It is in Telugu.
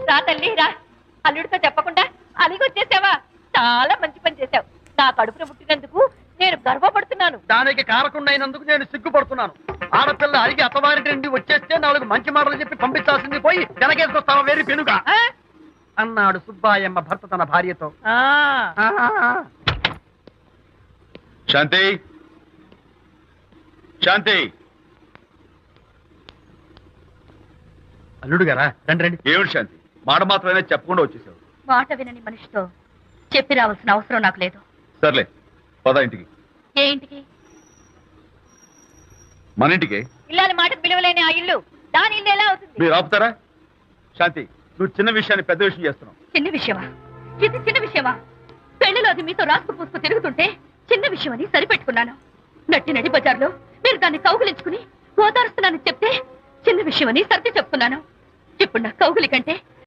రా తల్లి రా. అల్లుడితో చెప్పకుండా అలిగొచ్చేసావా? చాలా మంచి పని చేశావు. నా కడుపున పుట్టినందుకు నేను గర్వపడుతున్నాను. దానికి కారకుండైనందుకు నేను సిగ్గుపడుతున్నాను. ఆడపిల్ల అడిగి అత్తవారింటి నుండి వచ్చేస్తే 4 మంచి మాటలు చెప్పి పంపించాల్సింది పోయి వెనకేసుకొస్తావా వేరు పెనుగా అన్నాడు సుబ్బాయమ్మ భర్త తన భార్యతో. శాంతి, శాంతి. అల్లుడు గారా, రండి రండి. ఏమిటి శాంతి, మాట మాత్రమే చెప్పకుండా వచ్చేసావు? మాట వినని మనిషితో చెప్పి రావాల్సిన అవసరం నాకు లేదు. సర్లే, పద ఇంటికి. ఏ ఇంటికి? మన ఇంటికి. ఇల్లాలి మాటకు విలువలేని ఆ ఇల్లు దాని ఇల్లు ఎలా అవుతుంది? మీరు ఆపుతారా? శాంతి, నువ్వు చిన్న విషయాన్ని పెద్ద విషయం చేస్తున్నావు. చిన్న విషయమా? ఇది చిన్న విషయమా? పెళ్లిలో అది మీతో రాసుకు పూసుకు తిరుగుతుంటే చిన్న విషయమని సరిపెట్టుకున్నాను. నడి బజార్లో మీరు దాన్ని కౌగులించుకుని ఓదారుస్తున్నానని చెప్తే చిన్న విషయమని సర్ది చెప్తున్నాను. ఇప్పుడు నా కౌగులి కంటే